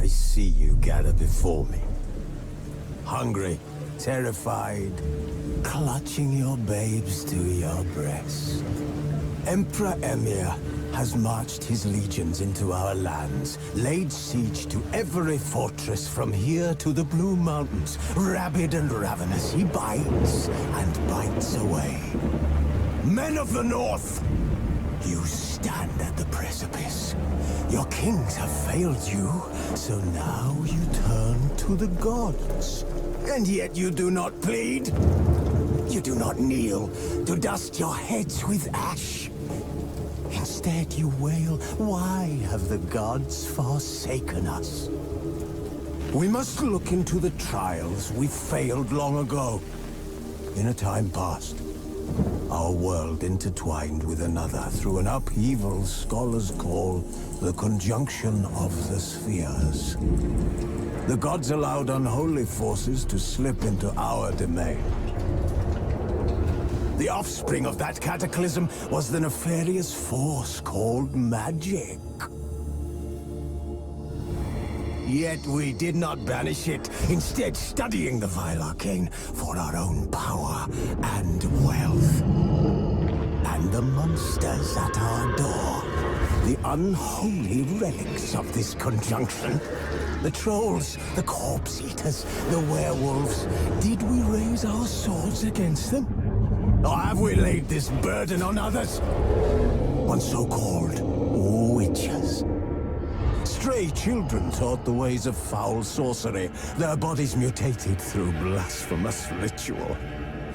I see you gather before me. Hungry, terrified, clutching your babes to your breast. Emperor Emir has marched his legions into our lands, laid siege to every fortress from here to the Blue Mountains. Rabid and ravenous, he bites and bites away. Men of the North, you stand at the precipice. Your kings have failed you, so now you turn to the gods. And yet you do not plead. You do not kneel to dust your heads with ash. Instead you wail, why have the gods forsaken us? We must look into the trials we failed long ago. In a time past, our world intertwined with another through an upheaval scholars call the conjunction of the spheres. The gods allowed unholy forces to slip into our domain. The offspring of that cataclysm was the nefarious force called magic. Yet we did not banish it, instead studying the vile arcane for our own power and wealth. And the monsters at our door, the unholy relics of this conjunction. The trolls, the corpse eaters, the werewolves. Did we raise our swords against them? Or have we laid this burden on others? On so-called witches. Stray children taught the ways of foul sorcery, their bodies mutated through blasphemous ritual.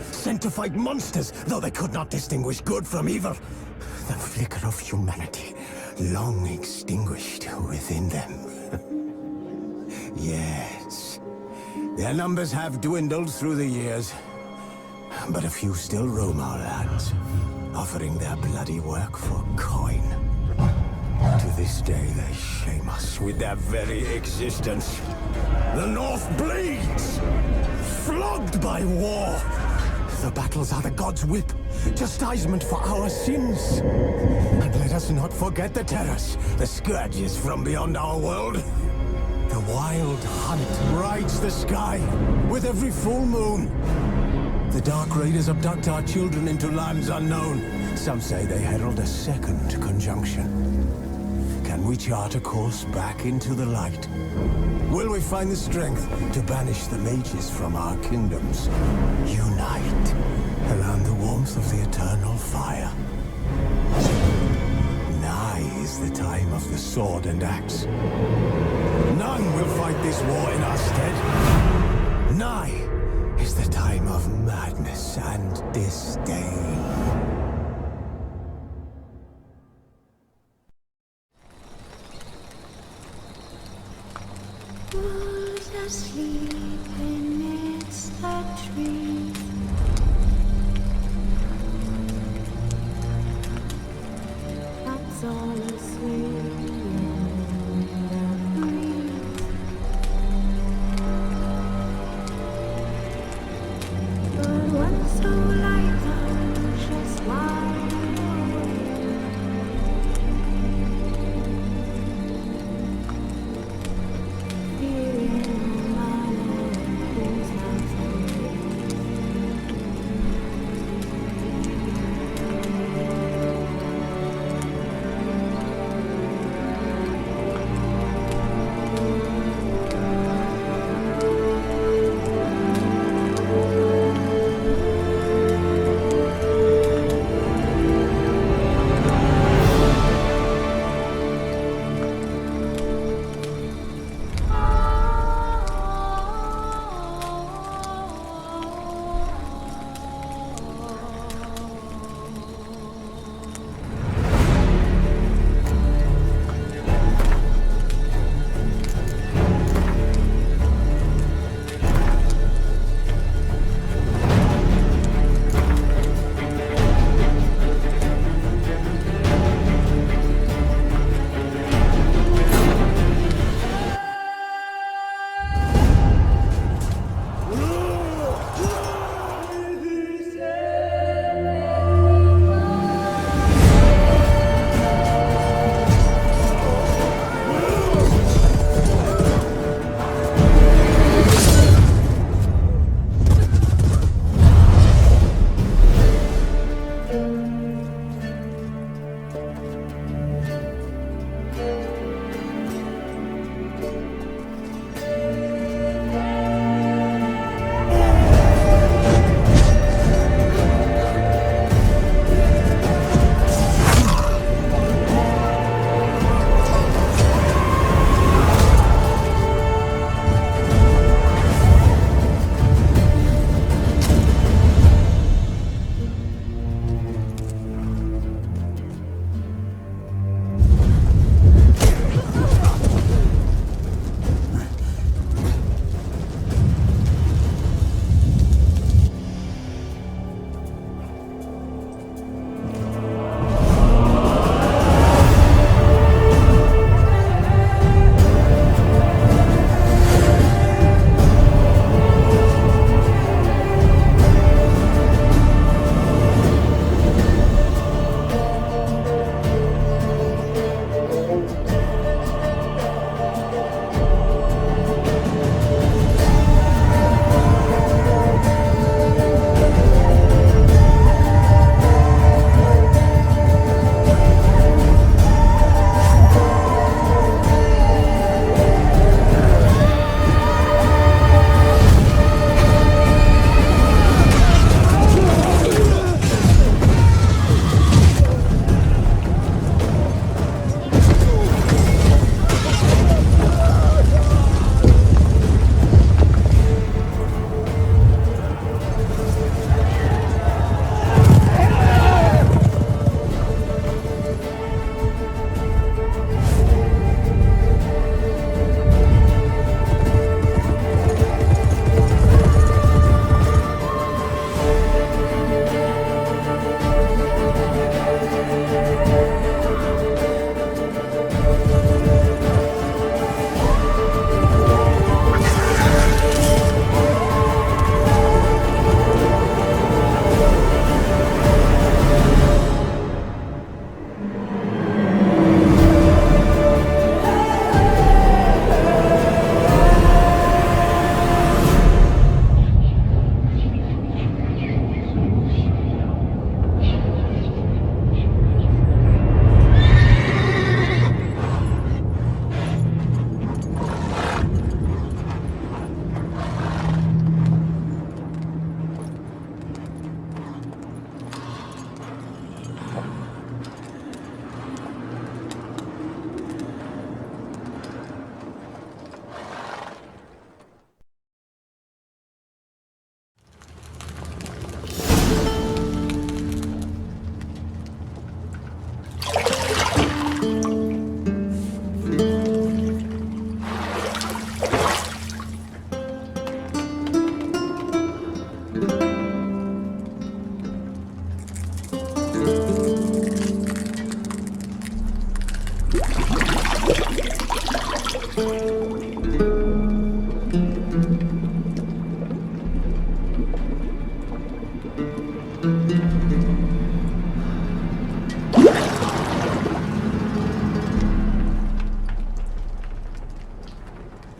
Sent to fight monsters, though they could not distinguish good from evil. The flicker of humanity, long extinguished within them. Yes, their numbers have dwindled through the years. But a few still roam our lands, offering their bloody work for coin. To this day, they shame us with their very existence. The North bleeds, flogged by war. The battles are the gods' whip, chastisement for our sins. And let us not forget the terrors, the scourges from beyond our world. The wild hunt rides the sky with every full moon. The Dark Raiders abduct our children into lands unknown. Some say they herald a second conjunction. Can we chart a course back into the light? Will we find the strength to banish the mages from our kingdoms? Unite around the warmth of the eternal fire. Nigh is the time of the sword and axe. None will fight this war in our stead. Nigh is the time of madness and disdain. Who's asleep amidst the trees? That's all asleep in the breeze. But one so light just wide awake. Feeling my things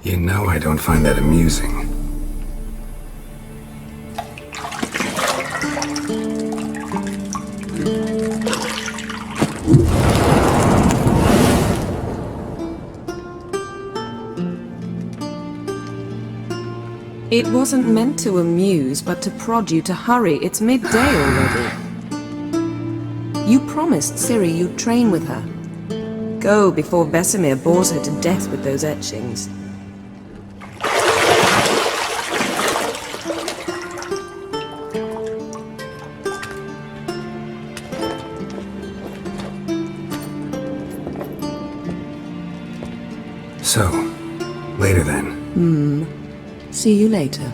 You know I don't find that amusing. It wasn't meant to amuse, but to prod you to hurry. It's midday already. You promised Ciri you'd train with her. Go before Vesemir bores her to death with those etchings. So, later then. See you later.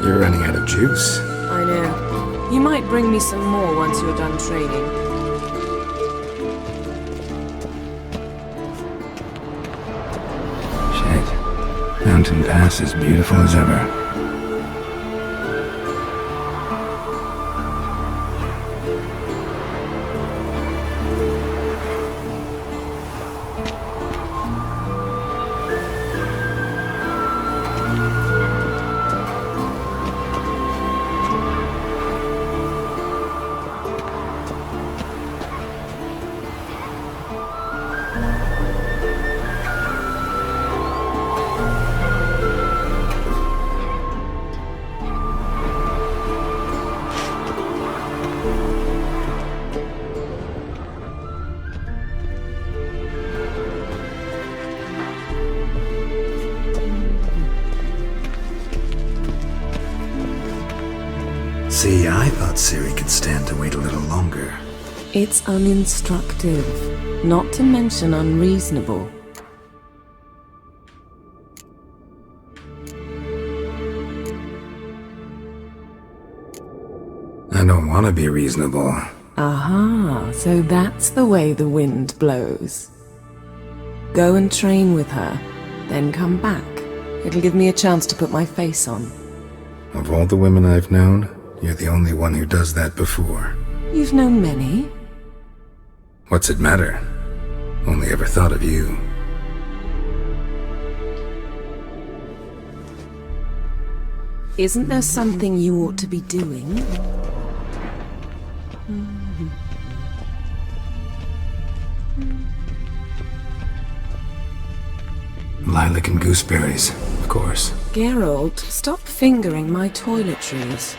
You're running out of juice. I know. You might bring me some more once you're done training. Shit. Mountain Pass is beautiful as ever. See, I thought Ciri could stand to wait a little longer. It's uninstructive, not to mention unreasonable. I don't want to be reasonable. Aha, so that's the way the wind blows. Go and train with her, then come back. It'll give me a chance to put my face on. Of all the women I've known, you're the only one who does that before. You've known many. What's it matter? Only ever thought of you. Isn't there something you ought to be doing? Lilac and gooseberries, of course. Geralt, stop fingering my toiletries.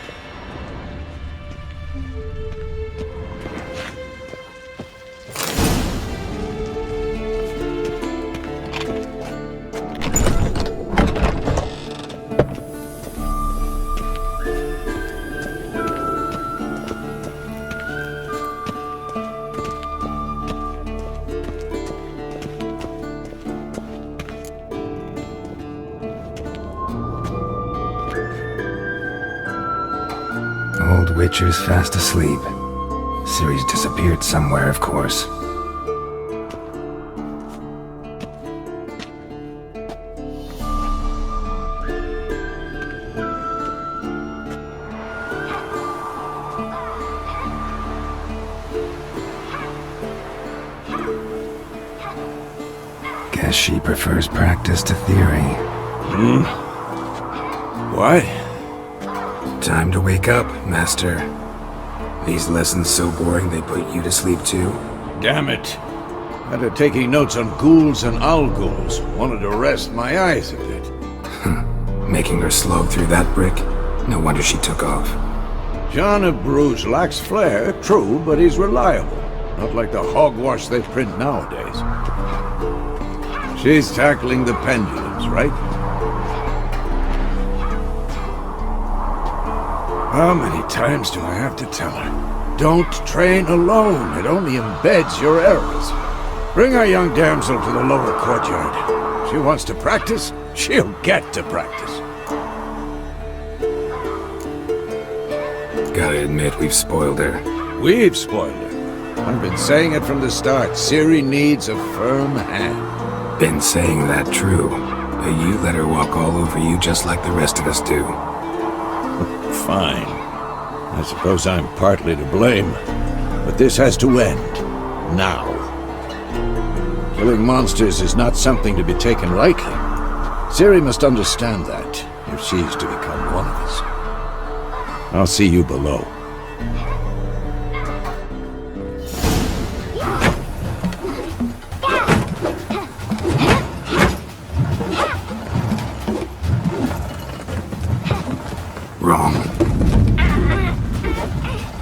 Old Witcher's fast asleep. Ciri's disappeared somewhere, of course. Guess she prefers practice to theory. What? Time to wake up, Master. These lessons so boring they put you to sleep too? Damn it. After taking notes on ghouls and owl-ghouls, wanted to rest my eyes a bit. Making her slog through that brick? No wonder she took off. John of Bruges lacks flair, true, but he's reliable. Not like the hogwash they print nowadays. She's tackling the pendulums, right? How many times do I have to tell her? Don't train alone. It only embeds your errors. Bring our young damsel to the lower courtyard. She wants to practice, she'll get to practice. Gotta admit, we've spoiled her. We've spoiled her. I've been saying it from the start. Ciri needs a firm hand. Been saying that true. But you let her walk all over you just like the rest of us do. Fine. I suppose I'm partly to blame. But this has to end. Now. Killing monsters is not something to be taken lightly. Ciri must understand that, if she's to become one of us. I'll see you below. Wrong.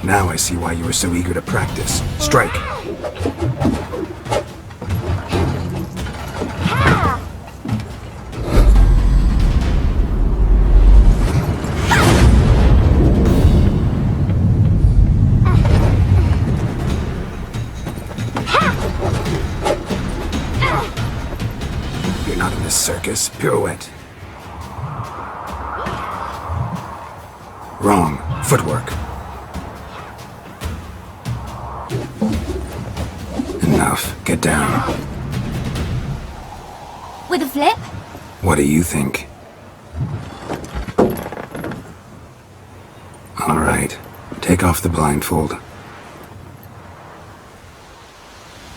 Now I see why you were so eager to practice. Strike! You're not in this circus. Pirouette. Wrong. Footwork. Enough. Get down. With a flip? What do you think? All right. Take off the blindfold.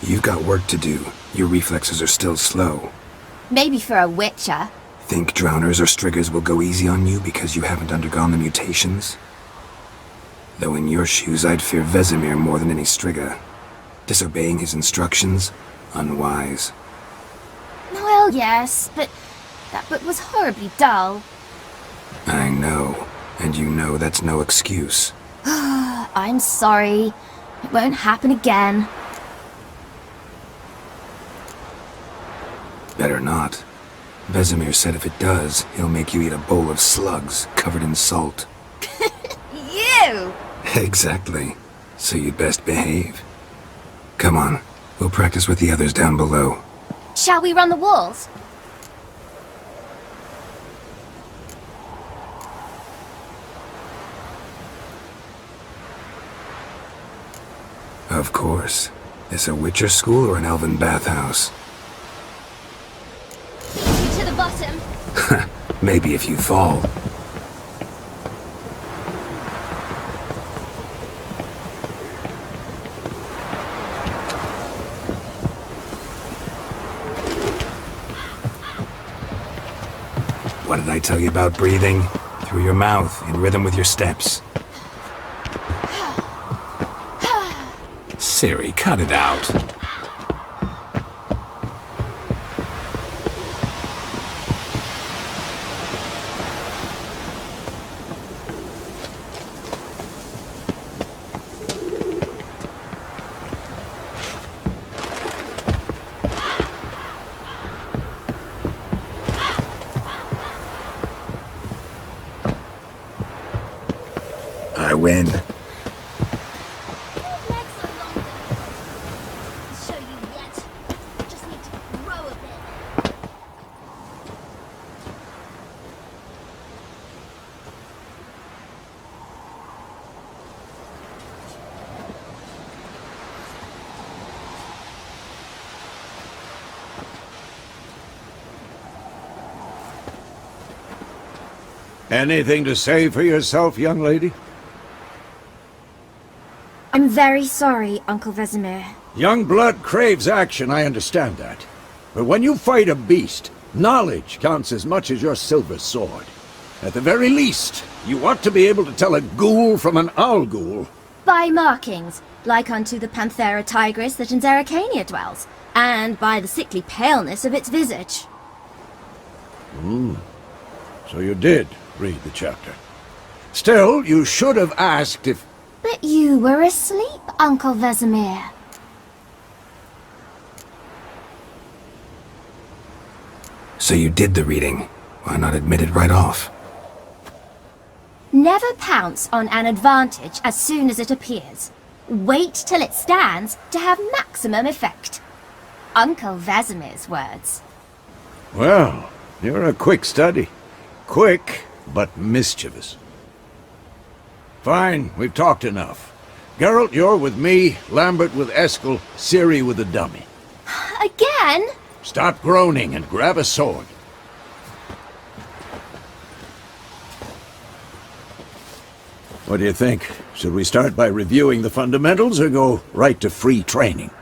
You've got work to do. Your reflexes are still slow. Maybe for a witcher. Think drowners or striggers will go easy on you because you haven't undergone the mutations? Though in your shoes, I'd fear Vesemir more than any strigger. Disobeying his instructions? Unwise. Well, yes, but that book was horribly dull. I know. And you know that's no excuse. I'm sorry. It won't happen again. Better not. Vesemir said if it does, he'll make you eat a bowl of slugs covered in salt. You! Exactly. So you'd best behave. Come on. We'll practice with the others down below. Shall we run the walls? Of course. This a Witcher school or an elven bathhouse? To the bottom. Maybe if you fall. What did I tell you about breathing? Through your mouth, in rhythm with your steps. Ciri, cut it out. I win. Anything to say for yourself, young lady? I'm very sorry, Uncle Vesemir. Young blood craves action, I understand that. But when you fight a beast, knowledge counts as much as your silver sword. At the very least, you ought to be able to tell a ghoul from an owl ghoul. By markings, like unto the Panthera tigris that in Zeracania dwells, and by the sickly paleness of its visage. So you did read the chapter. Still, you should have asked if... But you were asleep, Uncle Vesemir. So you did the reading. Why not admit it right off? Never pounce on an advantage as soon as it appears. Wait till it stands to have maximum effect. Uncle Vesemir's words. Well, you're a quick study. Quick, but mischievous. Fine, we've talked enough. Geralt, you're with me, Lambert with Eskel, Ciri with the dummy. Again? Stop groaning and grab a sword. What do you think? Should we start by reviewing the fundamentals or go right to free training?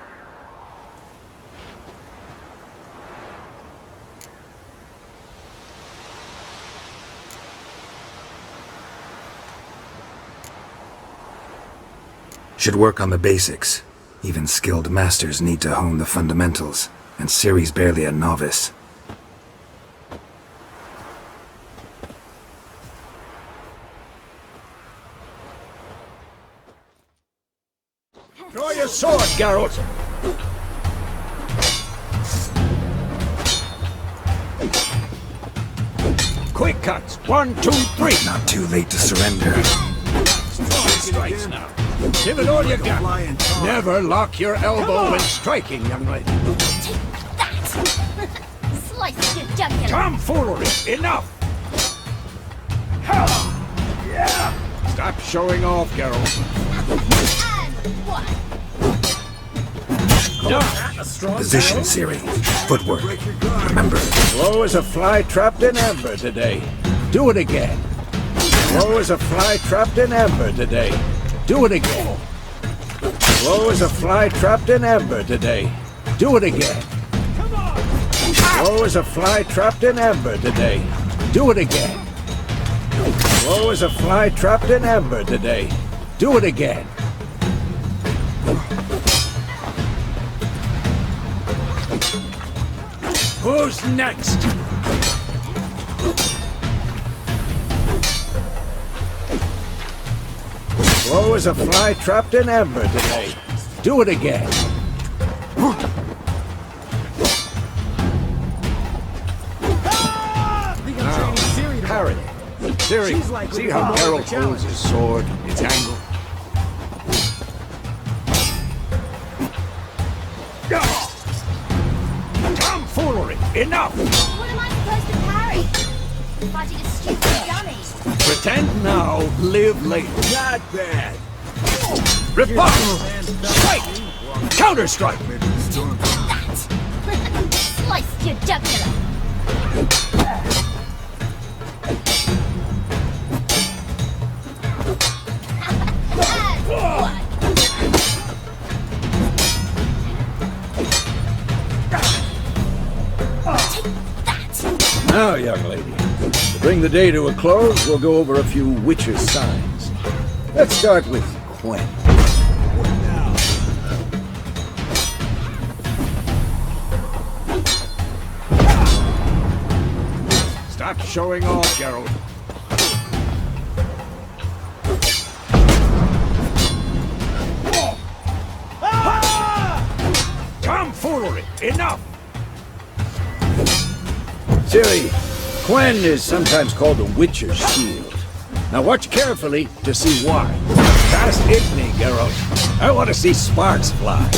Should work on the basics. Even skilled masters need to hone the fundamentals, and Ciri's barely a novice. Draw your sword, Geralt! Quick cuts! 1, 2, 3! Not too late to surrender. Strikes now. Give it all you got. Never lock your elbow when striking, young lady. Take that! Slice your jugular! Tomfoolery! Enough! Stop showing off, Geralt. And one! Position, Ciri. Footwork. Remember. Slow as a fly trapped in amber today. Do it again. Slow as a fly trapped in amber today. Do it again. Slow as a fly trapped in amber today. Do it again. Slow as a fly trapped in amber today. Do it again. Slow as a fly trapped in amber today. Do it again. Who's next? Slow as a fly trapped in amber today. Do it again. Now, parry. Ciri, see how Geralt holds his sword, its angle? Tomfoolery! Enough! What am I supposed to parry? Fighting a stupid dummy. Pretend now, live later. Not bad. Riposte! Strike! Counter-strike! That! Slice your jugular! And one! Take that! Now, young lady, to bring the day to a close, we'll go over a few witcher signs. Let's start with Quen. Stop showing off, Geralt. Tomfoolery! Enough! Ciri, Quen is sometimes called the Witcher's Shield. Now watch carefully to see why. Fast hit me, Geralt. I want to see sparks fly.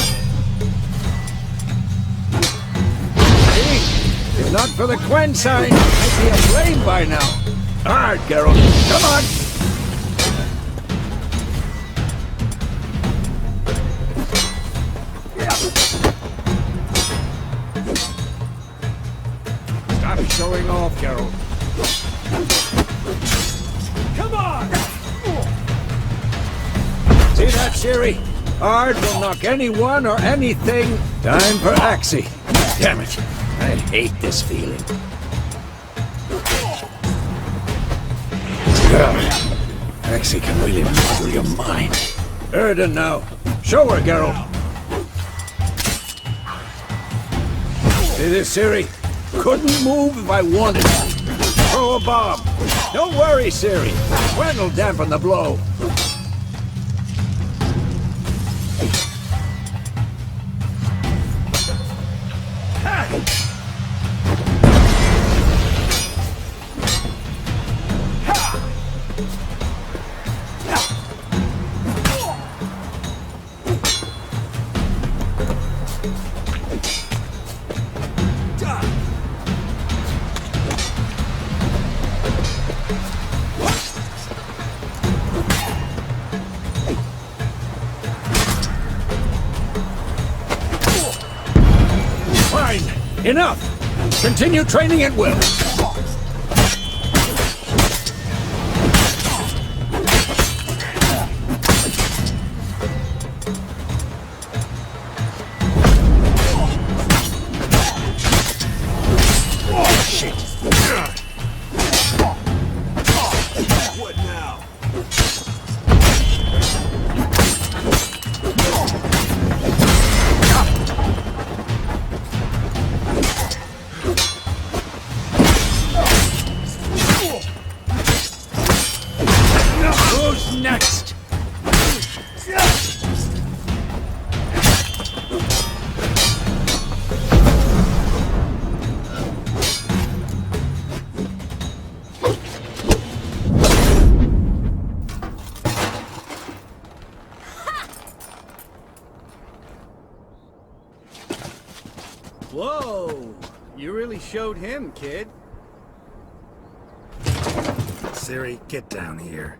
See? If not for the Quen sign, I'd be aflame by now. Hard, Geralt. Come on! Stop showing off, Geralt. Come on! See that, Ciri? Hard will knock anyone or anything. Time for Axie. Damn it. I hate this feeling. Actually can really muddle your mind. Erden now. Show her, Geralt. See this, Ciri? Couldn't move if I wanted to. Throw a bomb. Don't worry, Ciri. Wind'll dampen the blow. Enough! Continue training at will. What now? Who's next? Whoa! You really showed him, kid. Ciri, get down here.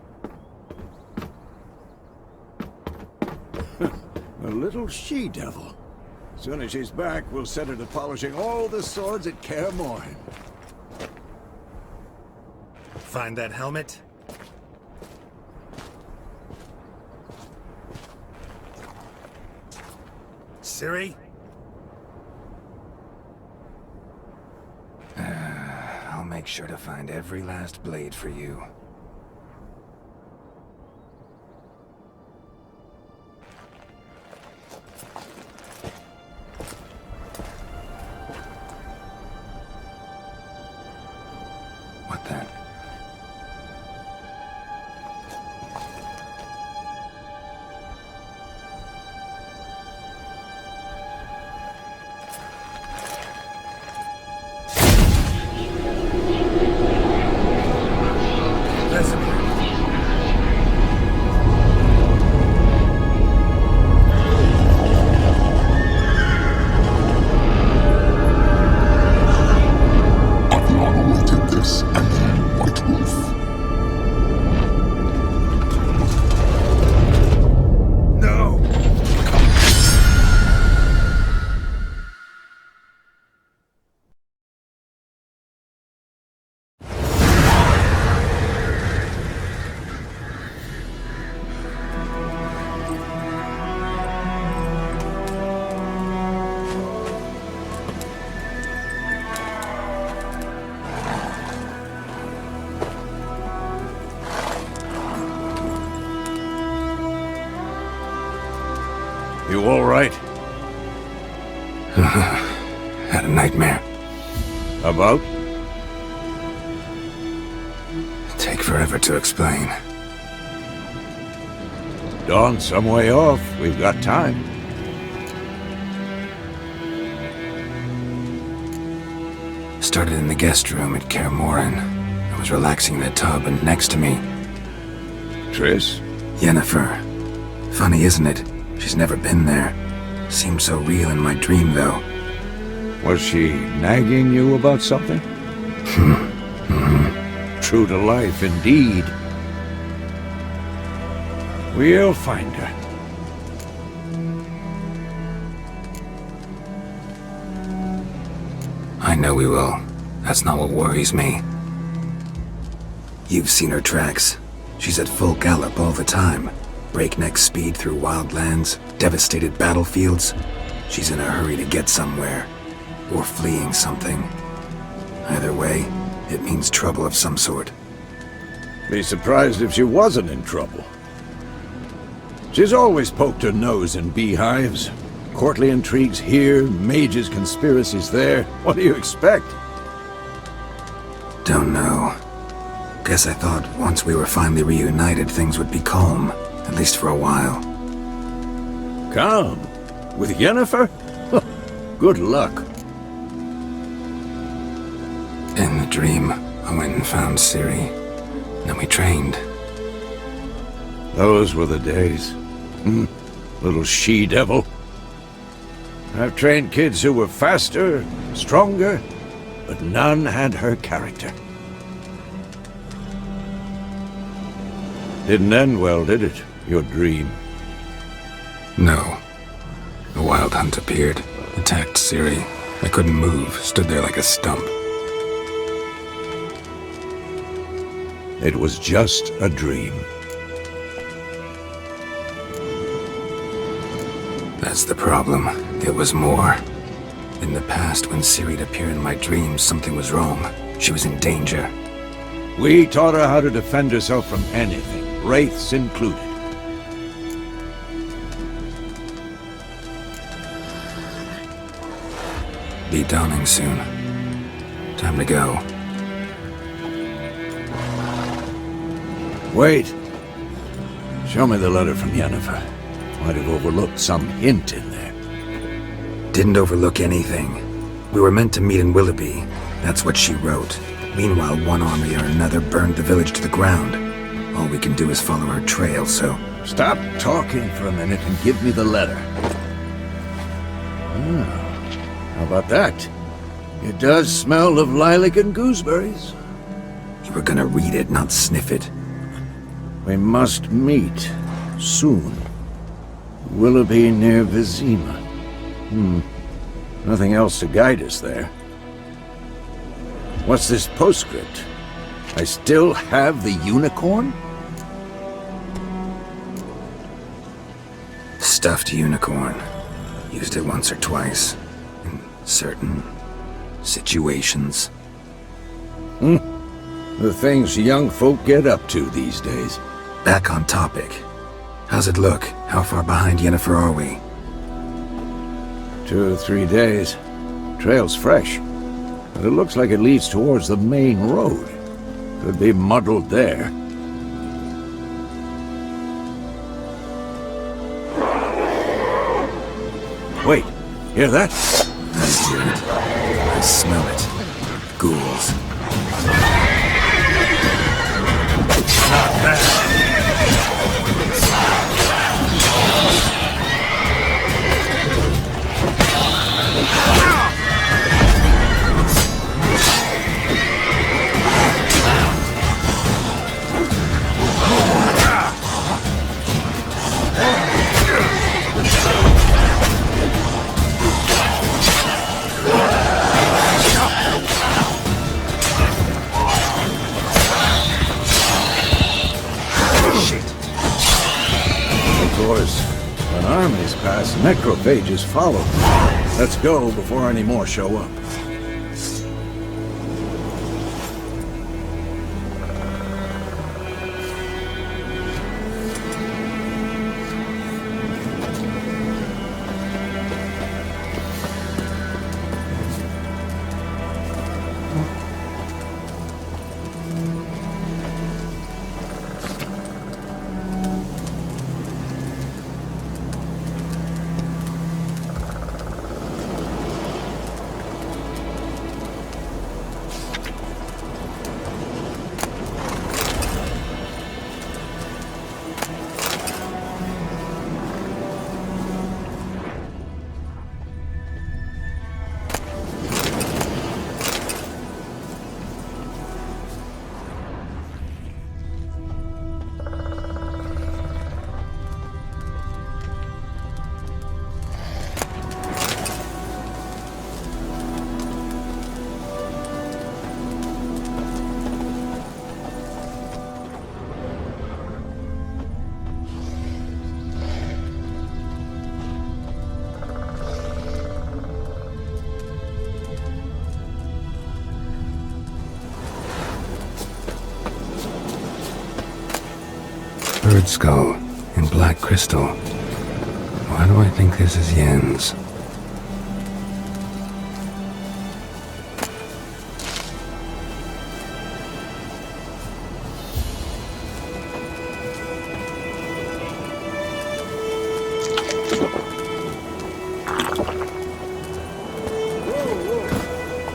A little she-devil. Soon as she's back, we'll set her to polishing all the swords at Kaer Morhen. Find that helmet? Ciri? I'll make sure to find every last blade for you. What then? You all right? Had a nightmare. About? Take forever to explain. Dawn's some way off. We've got time. Started in the guest room at Kaer Morhen. I was relaxing in the tub, and next to me, Triss? Yennefer. Funny, isn't it? She's never been there. Seemed so real in my dream, though. Was she nagging you about something? True to life, indeed. We'll find her. I know we will. That's not what worries me. You've seen her tracks. She's at full gallop all the time. Breakneck speed through wild lands, devastated battlefields. She's in a hurry to get somewhere. or fleeing something. Either way, it means trouble of some sort. Be surprised if she wasn't in trouble. She's always poked her nose in beehives. Courtly intrigues here, mages' conspiracies there. What do you expect? Don't know. Guess I thought once we were finally reunited, things would be calm, at least for a while. Calm? With Yennefer? Good luck. In the dream, I went and found Ciri. Then we trained. Those were the days. Little she-devil. I've trained kids who were faster, stronger, but none had her character. Didn't end well, did it? Your dream? No. A wild hunt appeared, attacked Ciri. I couldn't move, stood there like a stump. It was just a dream. That's the problem. It was more. In the past, when Ciri'd appear in my dreams, something was wrong. She was in danger. We taught her how to defend herself from anything, wraiths included. Be dawning soon. Time to go. Wait. Show me the letter from Yennefer. Might have overlooked some hint in there. Didn't overlook anything. We were meant to meet in Willoughby. That's what she wrote. Meanwhile, one army or another burned the village to the ground. All we can do is follow her trail, so... Stop talking for a minute and give me the letter. How about that? It does smell of lilac and gooseberries. You were gonna read it, not sniff it. We must meet. Soon. Willoughby near Vizima. Nothing else to guide us there. What's this postscript? I still have the unicorn? Stuffed unicorn. Used it once or twice. In certain situations. The things young folk get up to these days. Back on topic. How's it look? How far behind Yennefer are we? 2 or 3 days. Trail's fresh. But it looks like it leads towards the main road. Could be muddled there. Wait, hear that? I hear it. I smell it. Ghouls. Not bad. Of course, when armies pass, necrophages follow. Let's go before any more show up. bird skull and black crystal. Why do I think this is Yen's?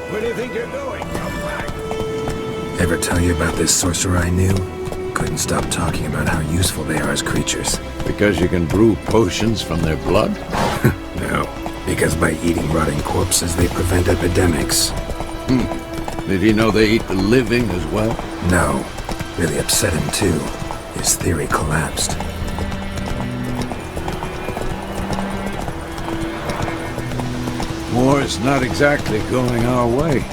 Where do you think you're going? Come back. Ever tell you about this sorcerer I knew? Couldn't stop talking about how useful they are as creatures. Because you can brew potions from their blood? No, because by eating rotting corpses they prevent epidemics. Did he know they eat the living as well? No, really upset him too. His theory collapsed. War is not exactly going our way.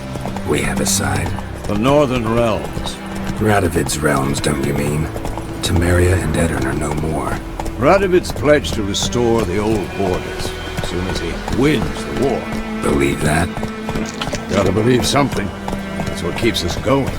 We have a side. The Northern Realms. Radovid's realms, don't you mean? Temeria and Edirn are no more. Radovid's pledged to restore the old borders as soon as he wins the war. Believe that? Gotta believe something. That's what keeps us going.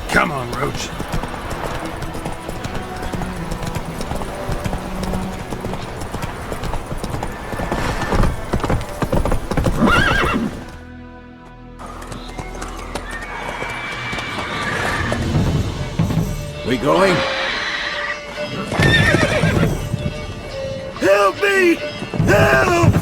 Come on, Roach. We going? Help me! Help!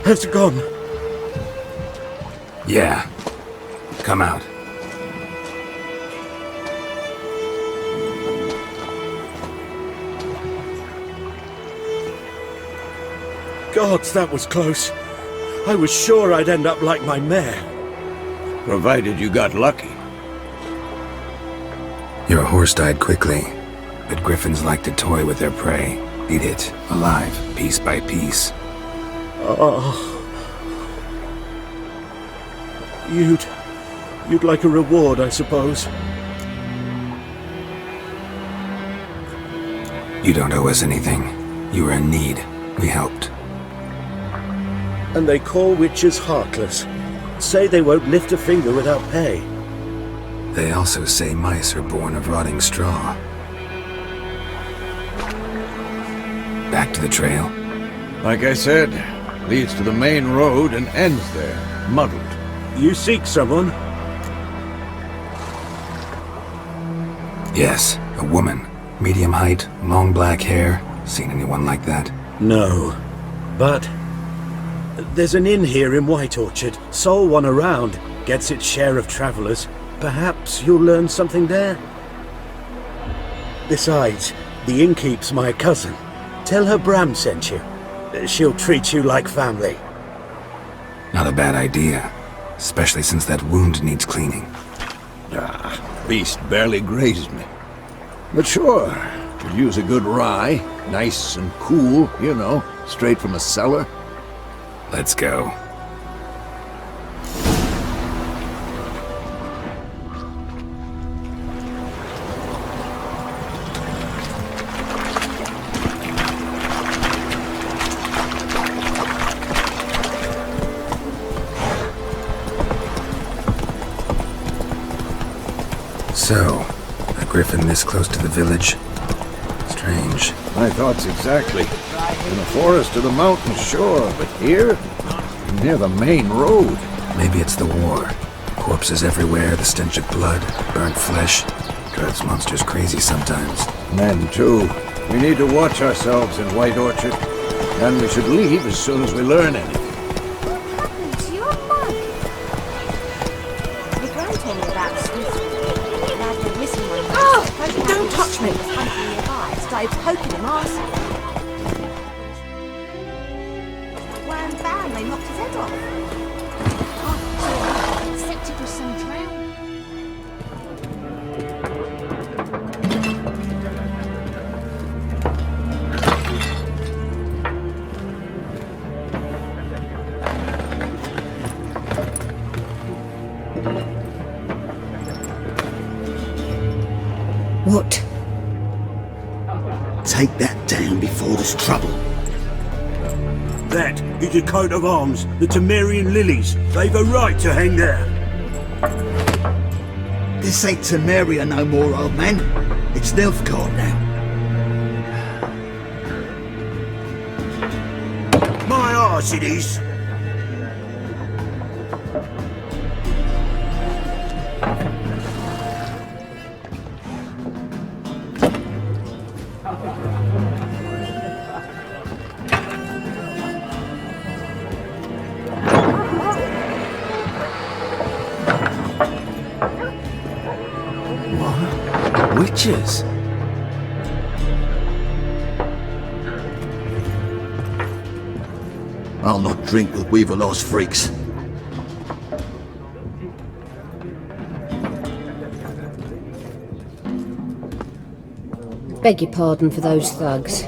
Has it gone? Yeah. Come out. Gods, that was close. I was sure I'd end up like my mare. Provided you got lucky. Your horse died quickly, but griffins like to toy with their prey. Eat it, alive, piece by piece. Oh. You'd like a reward, I suppose. You don't owe us anything. You were in need. We helped. And they call witches heartless. Say they won't lift a finger without pay. They also say mice are born of rotting straw. Back to the trail. Like I said, leads to the main road and ends there, muddled. You seek someone? Yes, a woman. Medium height, long black hair. Seen anyone like that? No. But there's an inn here in White Orchard. Sole one around. Gets its share of travelers. Perhaps you'll learn something there. Besides, the innkeep's my cousin. Tell her Bram sent you. She'll treat you like family. Not a bad idea. Especially since that wound needs cleaning. Beast barely grazed me. But sure, could use a good rye. Nice and cool, you know, straight from a cellar. Let's go. So, a griffin this close to the village? Strange. strange. My thoughts exactly. In the forest or the mountain, sure, but here? Near the main road. Maybe it's the war. Corpses everywhere, the stench of blood, burnt flesh. Drives monsters crazy sometimes. Men, too. We need to watch ourselves in White Orchard. And we should leave as soon as we learn anything. What happened to your mug? The gran told me about Swiss. It had the missing one. Oh, don't touch me. I started poking him arsehole. Wham bam, they knocked his head off. Oh, except it was some drown. What? Take that down before there's trouble. That is a coat of arms, the Temerian lilies. They've a right to hang there. This ain't Temeria no more, old man. It's Nilfgaard now. My arse it is. Witches! I'll not drink with Weaver-lost freaks. Beg your pardon for those thugs.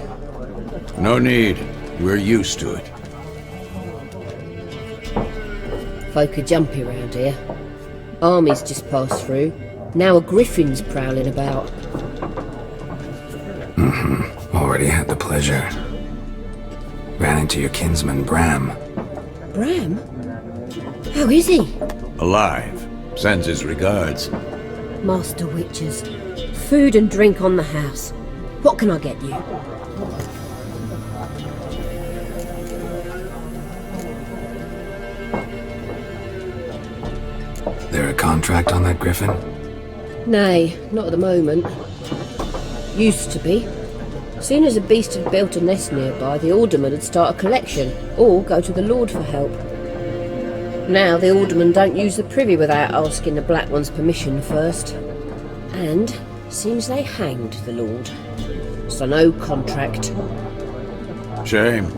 No need. We're used to it. Folk are jumpy round here. Armies just passed through. Now a griffin's prowling about. Already had the pleasure. Ran into your kinsman, Bram. Bram? How is he? Alive. Sends his regards. Master Witches. Food and drink on the house. What can I get you? There a contract on that griffin? Nay, not at the moment. Used to be. Soon as a beast had built a nest nearby, the alderman would start a collection, or go to the Lord for help. Now the aldermen don't use the privy without asking the Black One's permission first. And seems they hanged the Lord. So no contract. Shame.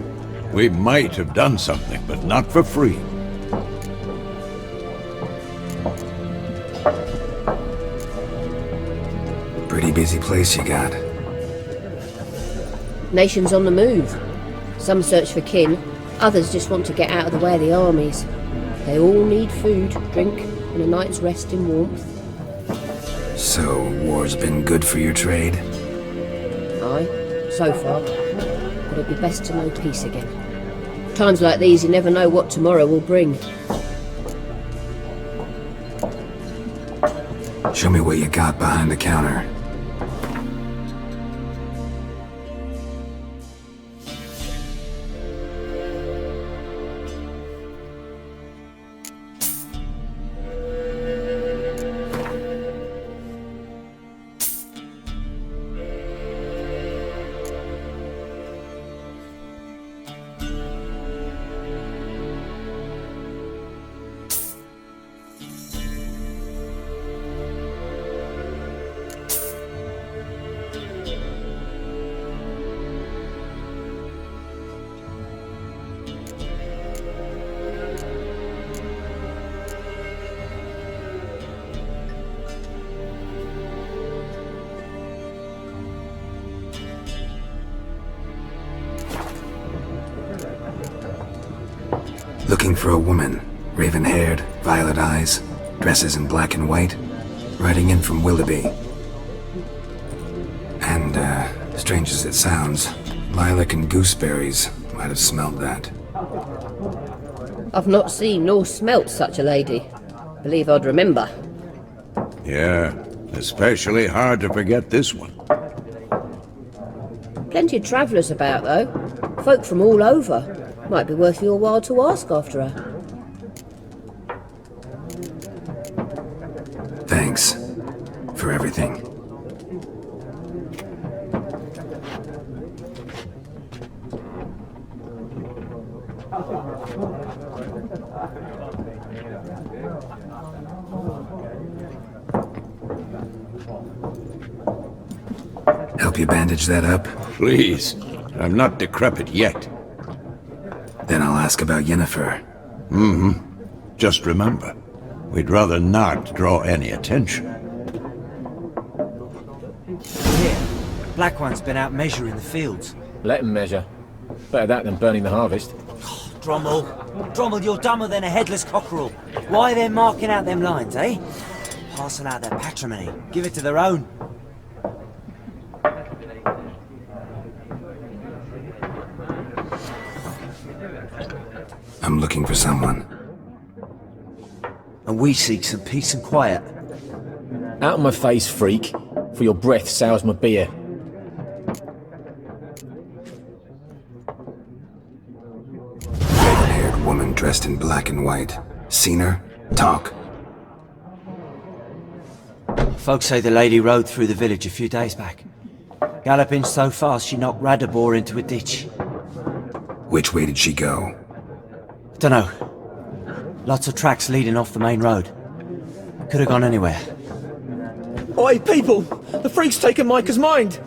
We might have done something, but not for free. Pretty busy place you got. Nations on the move. Some search for kin, others just want to get out of the way of the armies. They all need food, drink, and a night's rest in warmth. So, war's been good for your trade? Aye, so far. But it'd be best to know peace again. Times like these, you never know what tomorrow will bring. Show me what you got behind the counter. Looking for a woman, raven-haired, violet eyes, dresses in black and white, riding in from Willoughby. And, strange as it sounds, lilac and gooseberries might have smelled that. I've not seen nor smelt such a lady. Believe I'd remember. Yeah, especially hard to forget this one. Plenty of travellers about, though. Folk from all over. Might be worth your while to ask after her. Thanks for everything. Help you bandage that up? Please. I'm not decrepit yet. Then I'll ask about Yennefer. Just remember, we'd rather not draw any attention. Here, Black One's been out measuring the fields. Let him measure. Better that than burning the harvest. Drommel, you're dumber than a headless cockerel. Why they're marking out them lines, eh? Passing out their patrimony. Give it to their own. I'm looking for someone. And we seek some peace and quiet. Out of my face, freak, for your breath sours my beer. Red-haired woman dressed in black and white. Seen her? Talk. Folks say the lady rode through the village a few days back. Galloping so fast she knocked Radabor into a ditch. Which way did she go? Dunno. Lots of tracks leading off the main road. Could have gone anywhere. Oi, people! The freak's taken Micah's mind!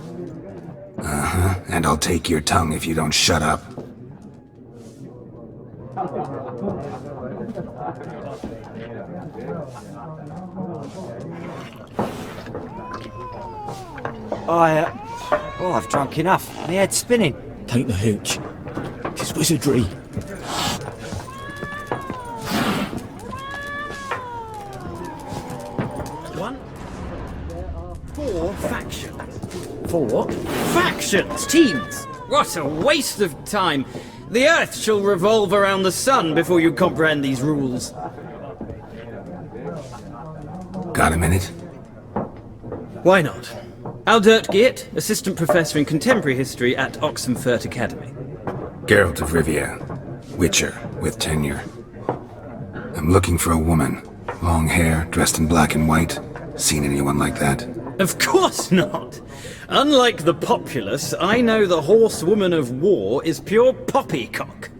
Uh-huh, and I'll take your tongue if you don't shut up. I've drunk enough. My head's spinning. Take the hooch. It's wizardry. Four factions. For what? Factions! Teams! What a waste of time! The Earth shall revolve around the sun before you comprehend these rules. Got a minute? Why not? Aldert Geert, Assistant Professor in Contemporary History at Oxenfurt Academy. Geralt of Rivia. Witcher, with tenure. I'm looking for a woman. Long hair, dressed in black and white. Seen anyone like that? Of course not! Unlike the populace, I know the horsewoman of war is pure poppycock.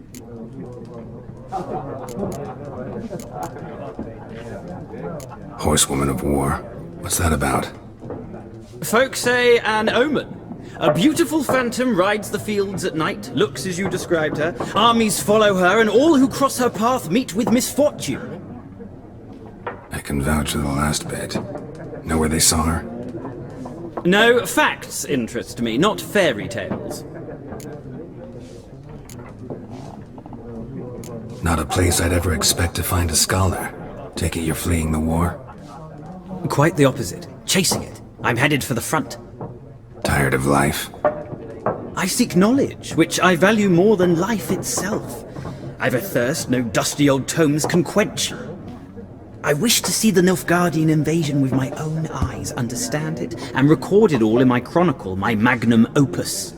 Horsewoman of war. What's that about? Folk say an omen. A beautiful phantom rides the fields at night, looks as you described her. Armies follow her, and all who cross her path meet with misfortune. I can vouch for the last bit. Know where they saw her? No, facts interest me, not fairy tales. Not a place I'd ever expect to find a scholar. Take it you're fleeing the war? Quite the opposite. Chasing it. I'm headed for the front. Tired of life? I seek knowledge, which I value more than life itself. I've a thirst no dusty old tomes can quench. I wish to see the Nilfgaardian invasion with my own eyes, understand it, and record it all in my chronicle, my magnum opus.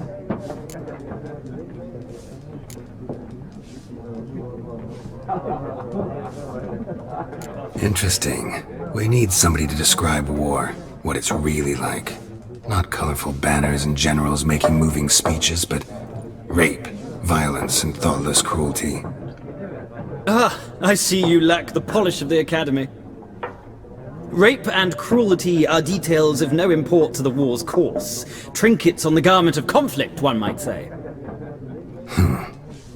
Interesting. We need somebody to describe war, what it's really like. Not colorful banners and generals making moving speeches, but rape, violence, and thoughtless cruelty. Ah, I see you lack the polish of the Academy. Rape and cruelty are details of no import to the war's course. Trinkets on the garment of conflict, one might say.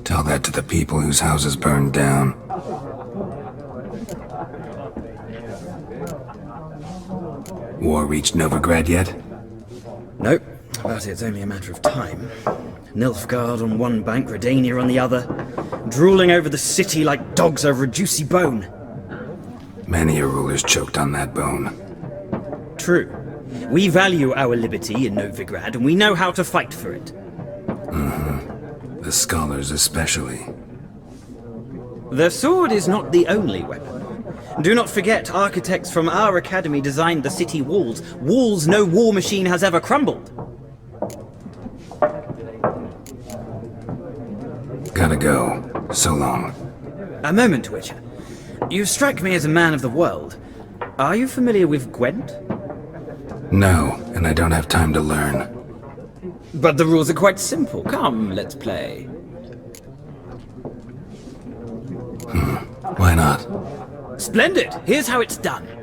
Tell that to the people whose houses burned down. War reached Novigrad yet? Nope, but it's only a matter of time. Nilfgaard on one bank, Redania on the other, drooling over the city like dogs over a juicy bone. Many a ruler's choked on that bone. True. We value our liberty in Novigrad, and we know how to fight for it. The scholars especially. The sword is not the only weapon. Do not forget, architects from our academy designed the city walls. Walls no war machine has ever crumbled. gotta go. So long. A moment, Witcher. You strike me as a man of the world. Are you familiar with Gwent? No, and I don't have time to learn. But the rules are quite simple. Come, let's play. Why not? Splendid! Here's how it's done.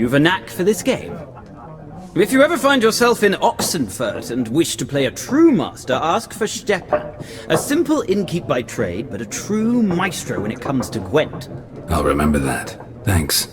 You've a knack for this game. If you ever find yourself in Oxenfurt and wish to play a true master, ask for Stepan. A simple innkeep by trade, but a true maestro when it comes to Gwent. I'll remember that. Thanks.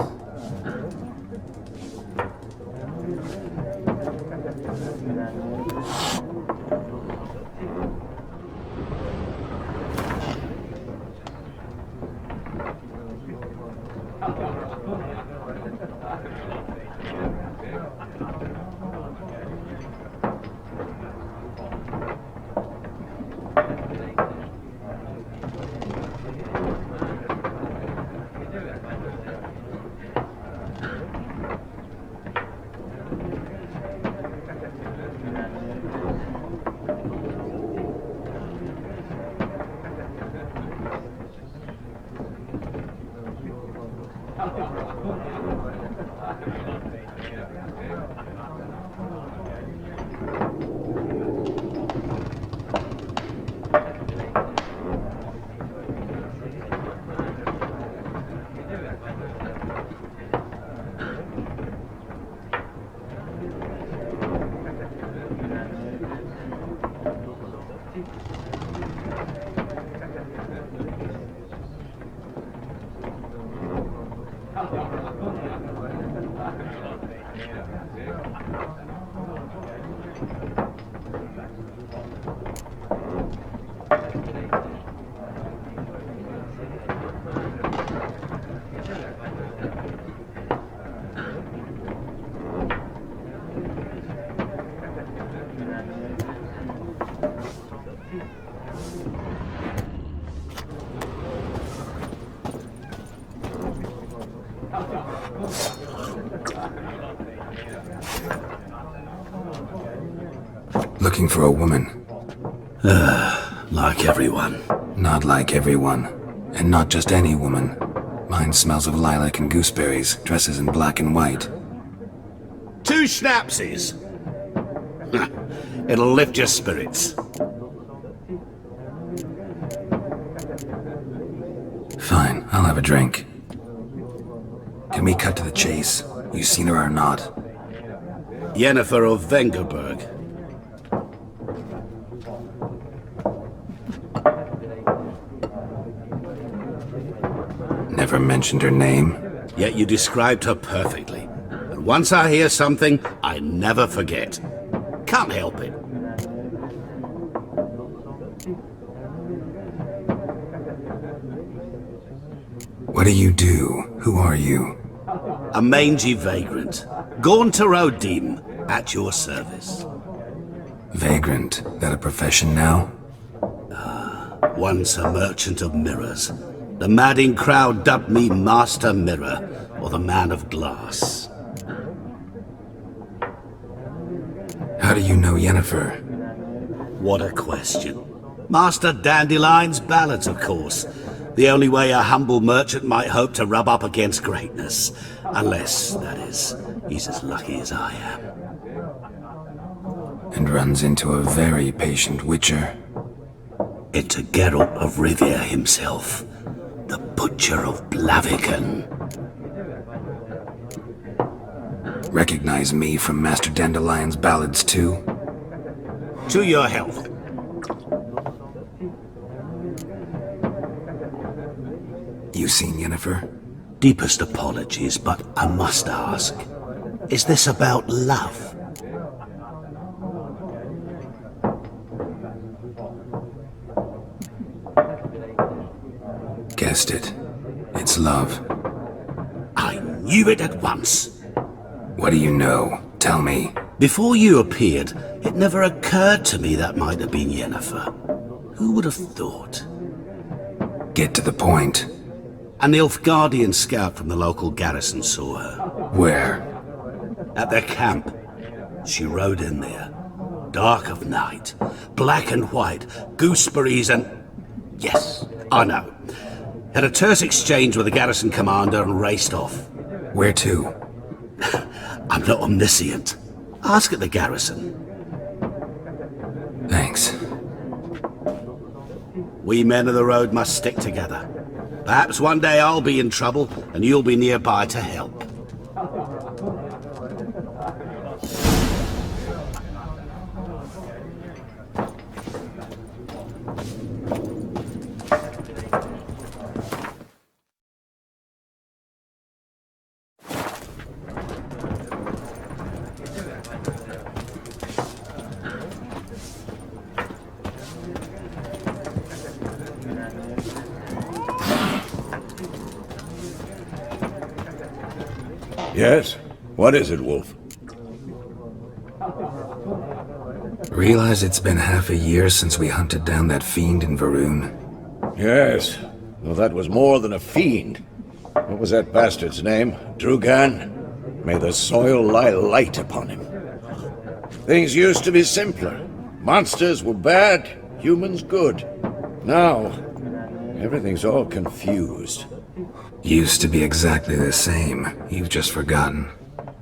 Looking for a woman. Like everyone. Not like everyone. And not just any woman. Mine smells of lilac and gooseberries, dresses in black and white. 2 schnapsies. It'll lift your spirits. Fine, I'll have a drink. Can we cut to the chase? You seen her or not? Yennefer of Vengerberg. Never mentioned her name. Yet you described her perfectly. And once I hear something, I never forget. Can't help it. What do you do? Who are you? A mangy vagrant. Gaunter O'Dim, at your service. Vagrant. That a profession now? Once a merchant of mirrors. The madding crowd dubbed me Master Mirror, or the Man of Glass. How do you know Yennefer? What a question. Master Dandelion's ballads, of course. The only way a humble merchant might hope to rub up against greatness. Unless, that is, he's as lucky as I am. And runs into a very patient witcher. Into Geralt of Rivia himself. The Butcher of Blaviken. Recognize me from Master Dandelion's ballads too? To your health. You seen Yennefer? Deepest apologies, but I must ask. Is this about love? Guessed it. It's love. I knew it at once. What do you know? Tell me. Before you appeared, it never occurred to me that might have been Yennefer. Who would have thought? Get to the point. An Nilfgaardian scout from the local garrison saw her. Where? At their camp. She rode in there. Dark of night. Black and white. Gooseberries and... Yes, I know. Had a terse exchange with the garrison commander and raced off. Where to? I'm not omniscient. Ask at the garrison. Thanks. We men of the road must stick together. Perhaps one day I'll be in trouble and you'll be nearby to help. Yes? What is it, Wolf? Realize it's been half a year since we hunted down that fiend in Varun? Yes. Well, that was more than a fiend. What was that bastard's name? Drugan? May the soil lie light upon him. Things used to be simpler. Monsters were bad, humans good. Now, everything's all confused. Used to be exactly the same. You've just forgotten.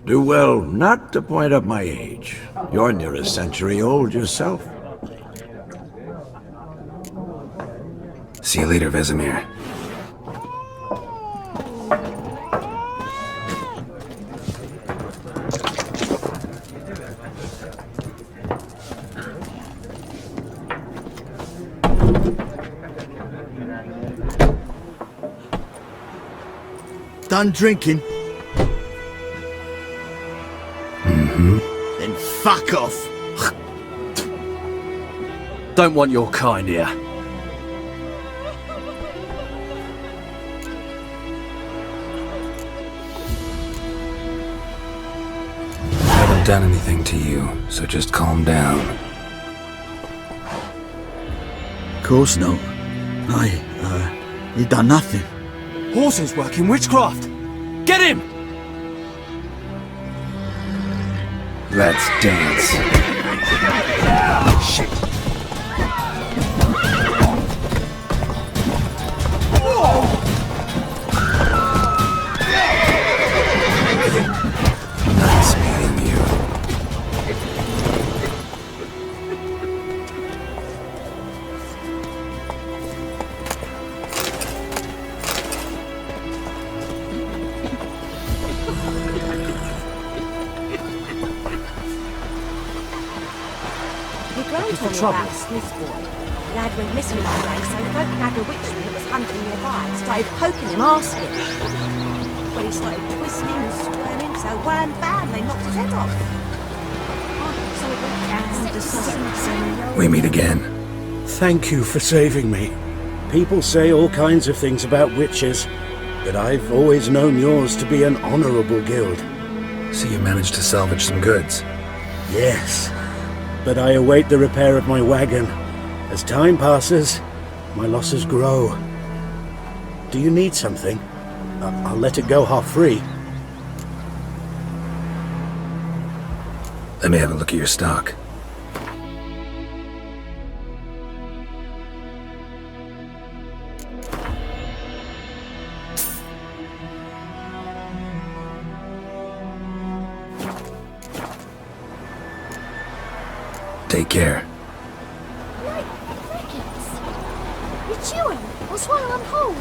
Do well not to point up my age. You're near a century old yourself. See you later, Vesemir. Done drinking? Mm-hmm. Then fuck off! Don't want your kind here. I haven't done anything to you, so just calm down. Of course not. He done nothing. Horses working witchcraft! Get him! Let's dance. Shit! Nice meeting you. Your gran told me about a Smith boy. The lad went missing one day, so folk had a witchman that was hunting nearby and started poking him, asking. Well, he started twisting and squirming, so wham bam, they knocked his head off. So it went down to something. We meet again. Thank you for saving me. People say all kinds of things about witches, but I've always known yours to be an honourable guild. So you managed to salvage some goods? Yes, but I await the repair of my wagon. As time passes, my losses grow. Do you need something? I'll let it go half-free. Let me have a look at your stock. Take care. Crickets! You're chewing or swallowing whole.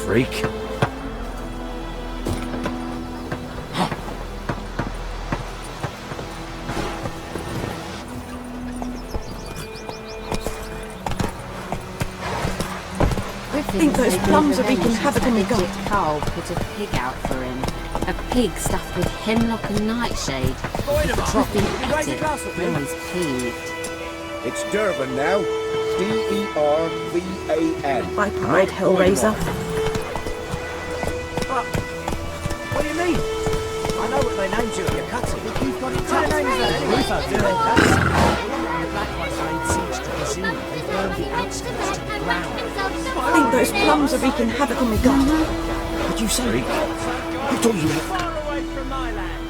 Freak. I think those plums are wreaking havoc on my gut. Carl put a pig out for him. A pig stuffed with hemlock and nightshade. Dropping at it, always peeved. It's Durban now. D-E-R-B-A-N. By pride, Hellraiser. What do you mean? I know what they named you at your cutting. You've got it right. I think those plums are wreaking havoc on my gut. What'd you say? Freak. Who told you that? Far away from my land.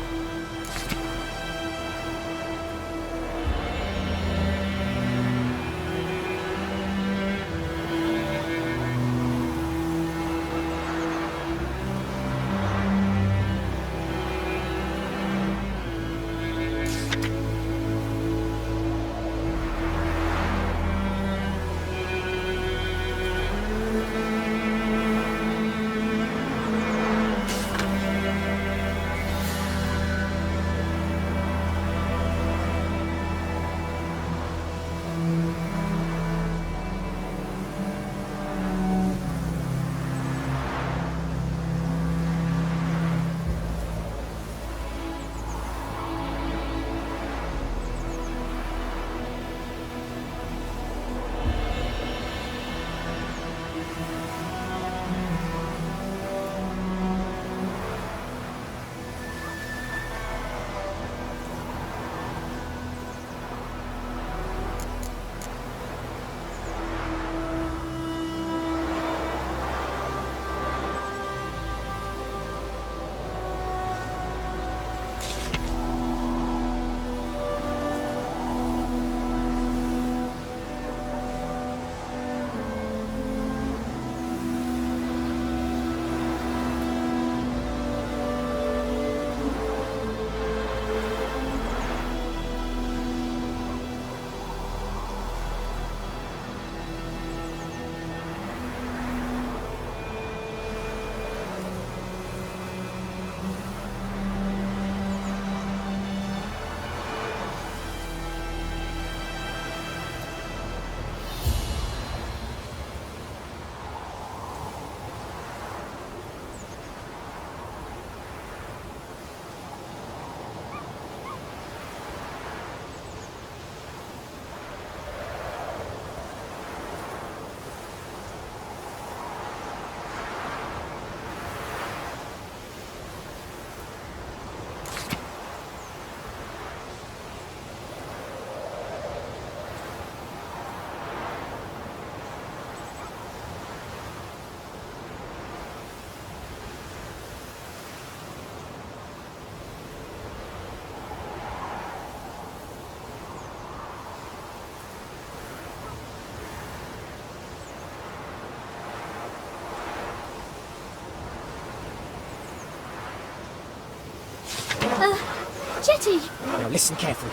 Chetty! Now listen carefully.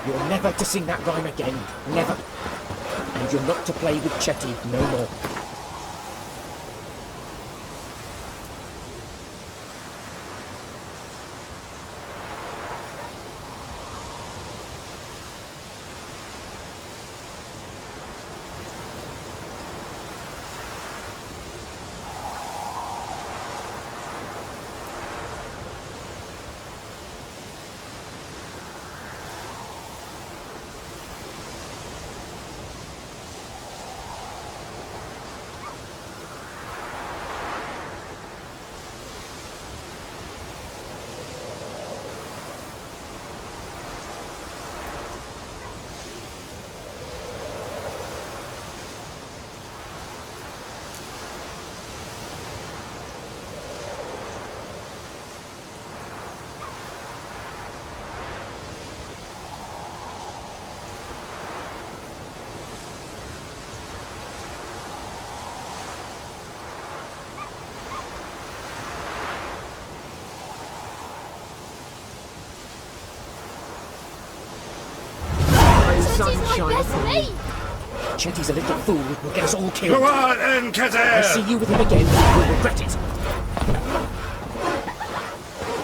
You're never to sing that rhyme again. Never. And you're not to play with Chetty no more. Sunshine. Chetty's a little fool. Will get us all killed. Go on, encanta! I see you with him again. You'll regret it.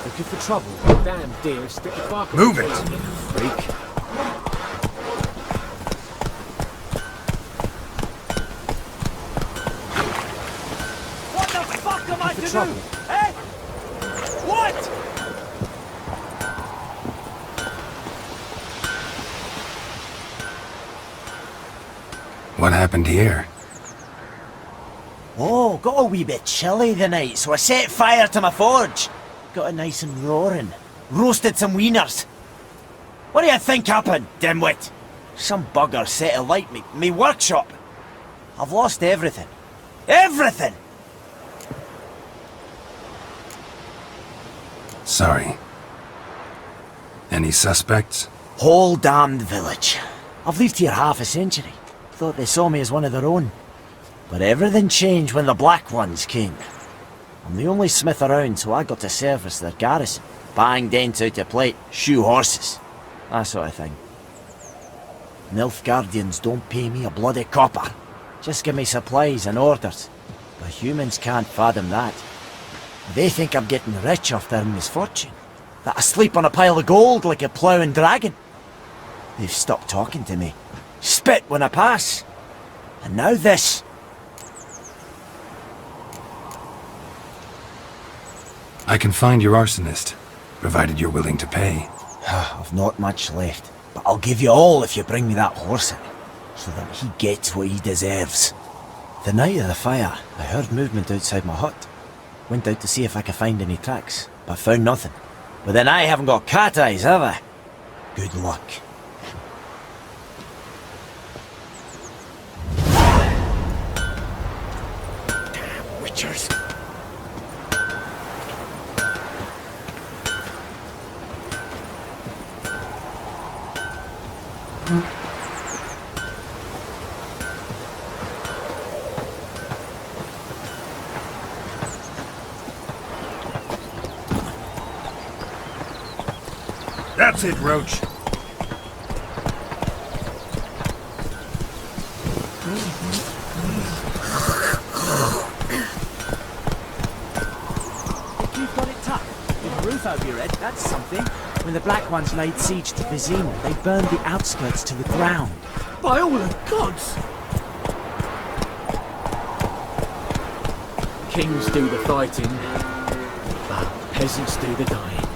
Looking for trouble? Damn, dear. Stick the bark. Move it! Freak. What the fuck am I to do? Eh? What? What happened here? Oh, got a wee bit chilly the night, so I set fire to my forge. Got it nice and roaring. Roasted some wieners. What do you think happened, dimwit? Some bugger set alight me workshop. I've lost everything. Everything! Sorry. Any suspects? Whole damned village. I've lived here half a century. Thought they saw me as one of their own. But everything changed when the Black Ones came. I'm the only smith around, so I got to service their garrison. Bang dents out of plate, shoe horses. That sort of thing. Nilfgaardians don't pay me a bloody copper. Just give me supplies and orders. But humans can't fathom that. They think I'm getting rich off their misfortune. That I sleep on a pile of gold like a ploughing dragon. They've stopped talking to me. Spit when I pass. And now this. I can find your arsonist, provided you're willing to pay. I've not much left, but I'll give you all if you bring me that horse in, so that he gets what he deserves. The night of the fire, I heard movement outside my hut. Went out to see if I could find any tracks, but found nothing. But then I haven't got cat eyes, have I? Good luck. Damn witchers. That's it, Roach. You've got it tough. With a roof over your head, that's something. When the Black Ones laid siege to Vizima, they burned the outskirts to the ground. By all the gods! Kings do the fighting, but peasants do the dying.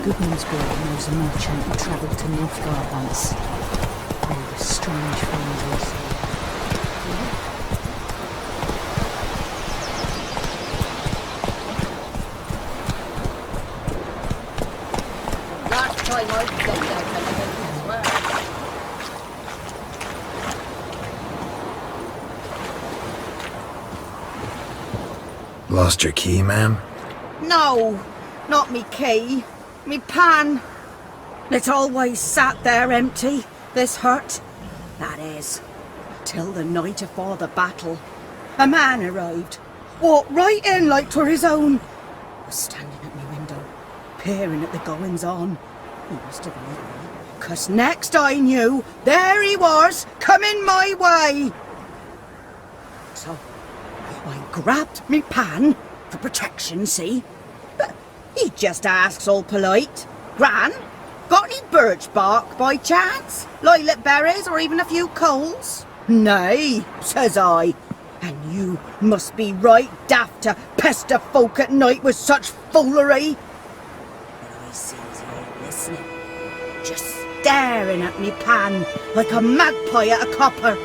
Goodman's boy knows a merchant who travelled to Nilfgaard once. All the strange things. Last time I got that well. Lost your key, ma'am? No, not me key. Me pan. It always sat there empty, this hut. That is, till the night afore the battle. a man arrived. Walked right in like 'twere his own. Was standing at my window, peering at the goings-on. He must have known me, 'cause next I knew, there he was, coming my way. So I grabbed me pan for protection, see? But he just asks all polite, Gran, got any birch bark by chance? Lilac berries or even a few coals? Nay, says I. And you must be right daft to pester folk at night with such foolery. But I sees he ain't listening, just staring at me pan like a magpie at a copper.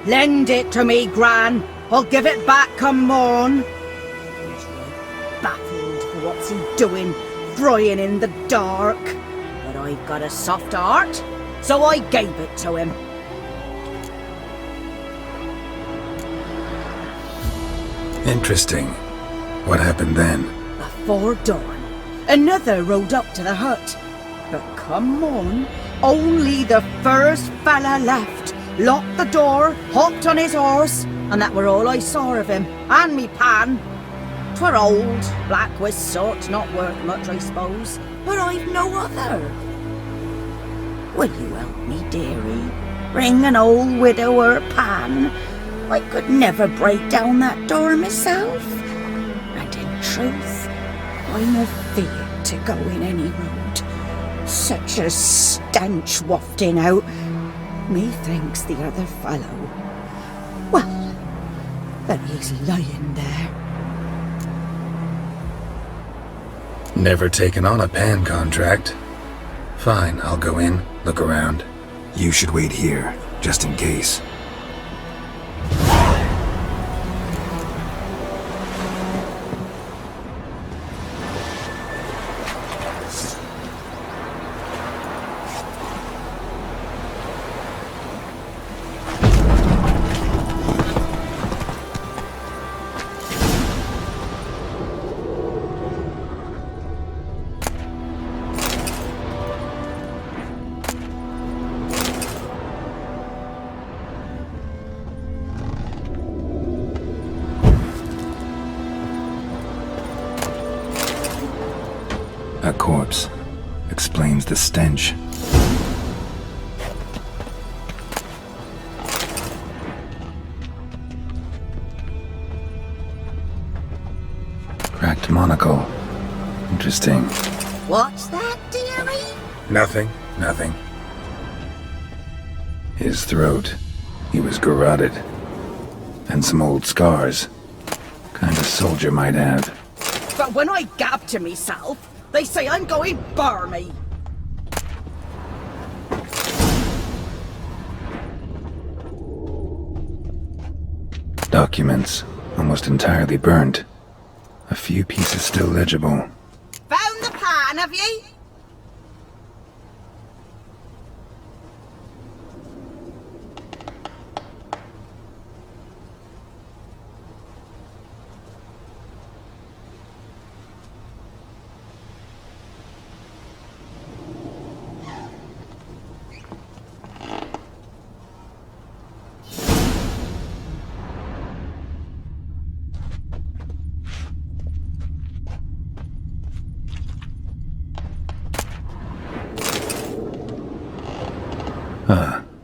Lend it to me, Gran. I'll give it back come morn. He's right baffled for what's he doing, frying in the dark. But I've got a soft heart, so I gave it to him. Interesting. What happened then? Before dawn, another rode up to the hut. But come on, only the first fella left. Locked the door, hopped on his horse, and that were all I saw of him, and me pan. 'Twere old, black with soot, not worth much, I suppose, but I've no other. Will you help me, dearie? Bring an old widower pan. I could never break down that door myself. And in truth, I'm afeard to go in any road. Such a stench wafting out. Methinks the other fellow, well, that he's lying there. Never taken on a pan contract. Fine, I'll go in, look around. You should wait here, just in case. A corpse explains the stench. Cracked monocle. Interesting. What's that, dearie? Nothing. His throat. He was garroted. And some old scars. Kind of soldier might have. But when I gab to myself, they say I'm going barmy. Documents, almost entirely burnt. A few pieces still legible. Found the pan, have ye?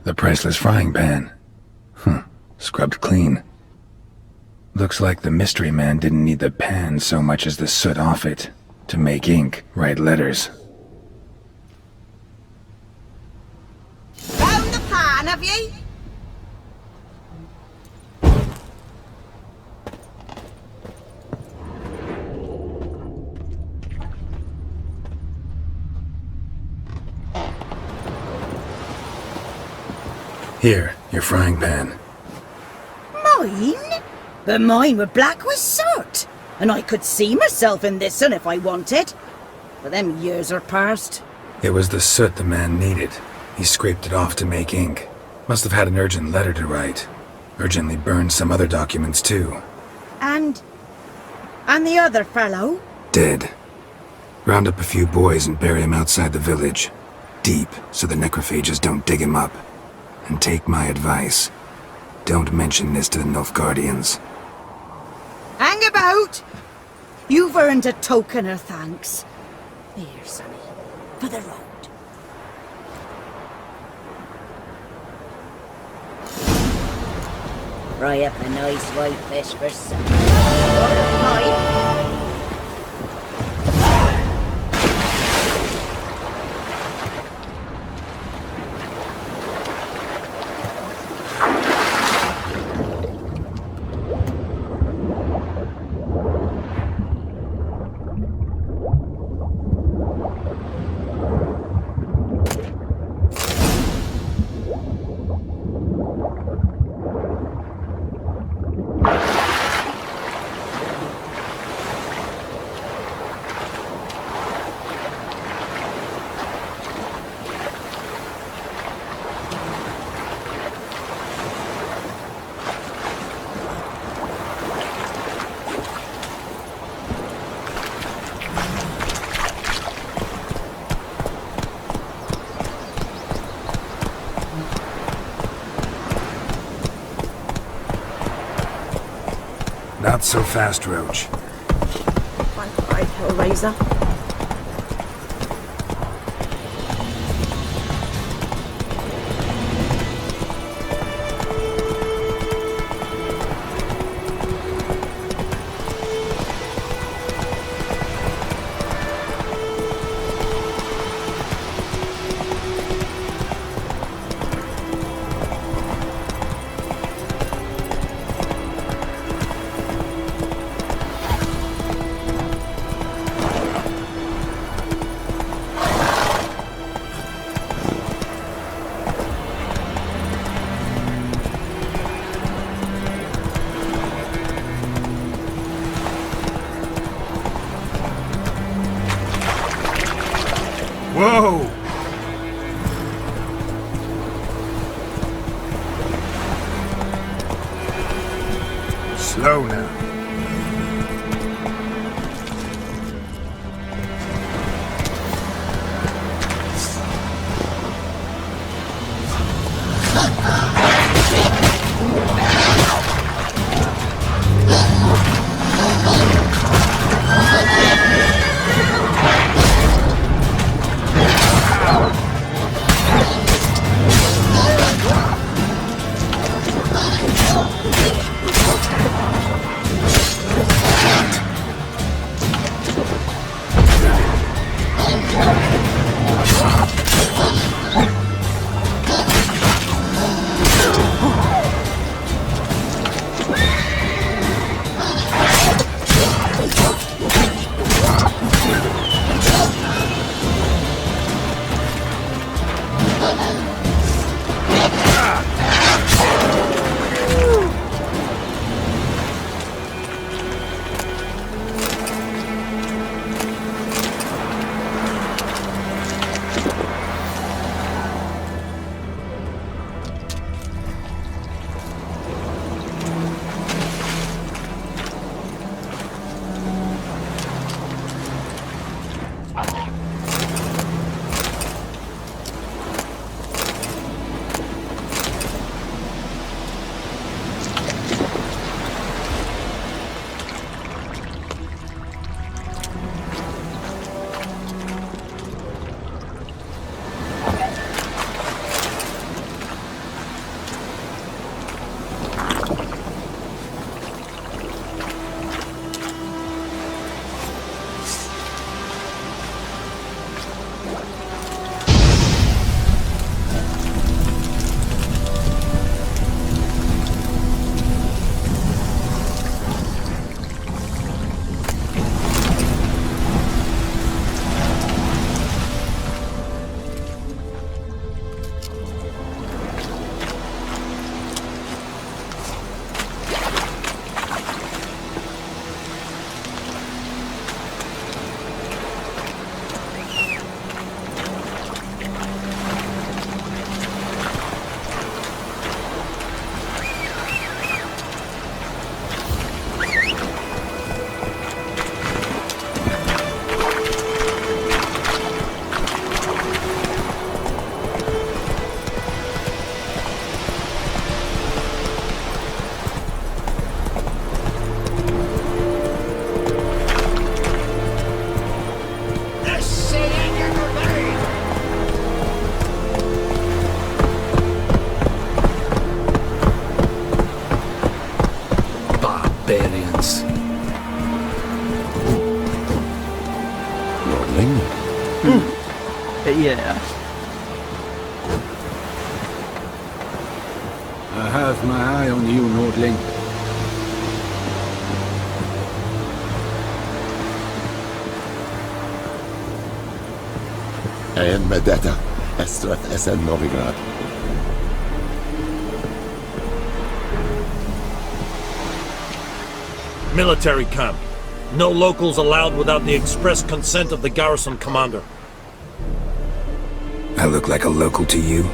The priceless frying pan. Scrubbed clean. Looks like the mystery man didn't need the pan so much as the soot off it to make ink, write letters. Found the pan, have ye? Here, your frying pan. Mine? But mine were black with soot, and I could see myself in this one if I wanted. But them years are past. It was the soot the man needed. He scraped it off to make ink. Must have had an urgent letter to write. Urgently burned some other documents too. And the other fellow? Dead. Round up a few boys and bury him outside the village. Deep, so the necrophages don't dig him up. And take my advice. Don't mention this to the Nilfgaardians. Hang about! You've earned a token of thanks. Here, sonny, for the road. Fry up a nice white fish for supper. Right. Not so fast, Roach. Fine, right, Hellraiser. Whoa! Slow now. barbarians. Lordling? Yeah. I have my eye on you, Nordling. En med detta, Estret SN Novigrad. Military camp. No locals allowed without the express consent of the garrison commander. I look like a local to you?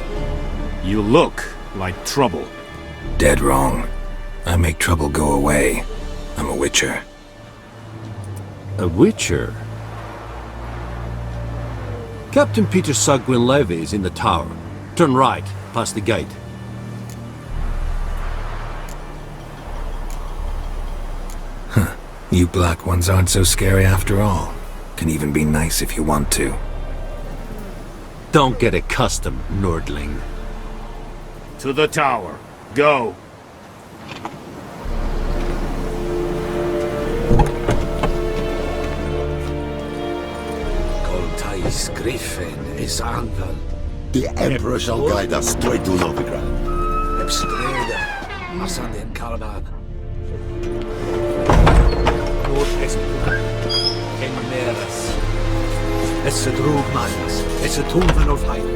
You look like trouble. Dead wrong. I make trouble go away. I'm a witcher. A witcher? Captain Peter Sagwin Levy is in the tower. Turn right, past the gate. Huh. You black ones aren't so scary after all. Can even be nice if you want to. Don't get accustomed, Nordling. To the tower. Go. Coltais Griffin is Anval. The Emperor shall guide us straight to Novigrad. Ebstreda, Asanden Caravan. Meras. Es drog manas, es tunven of heim.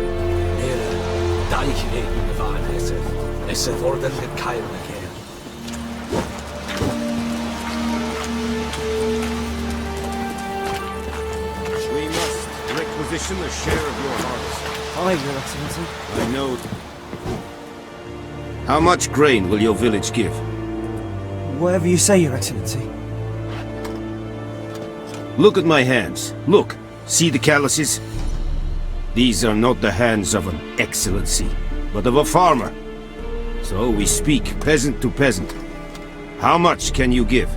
Nere, deichwegen van es worden mit keinem keer. We must requisition a share of your harvest. Aye, Your Excellency. I know. How much grain will your village give? Whatever you say, Your Excellency. Look at my hands. Look. See the calluses? These are not the hands of an excellency, but of a farmer. So we speak peasant to peasant. How much can you give?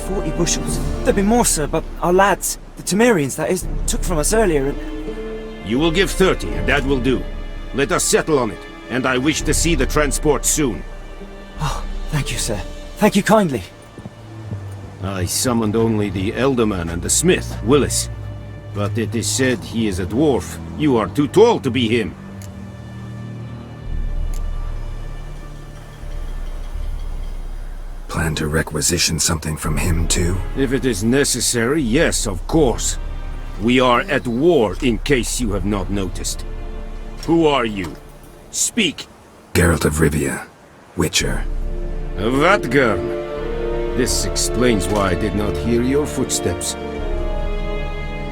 40 bushels. There'd be more, sir, but our lads, the Temerians, that is, took from us earlier and... You will give 30, and that will do. Let us settle on it, and I wish to see the transport soon. Oh, thank you, sir. Thank you kindly. I summoned only the Elderman and the smith, Willis. But it is said he is a dwarf. You are too tall to be him. Plan to requisition something from him, too? If it is necessary, yes, of course. We are at war, in case you have not noticed. Who are you? Speak! Geralt of Rivia, Witcher. Vatgern. This explains why I did not hear your footsteps.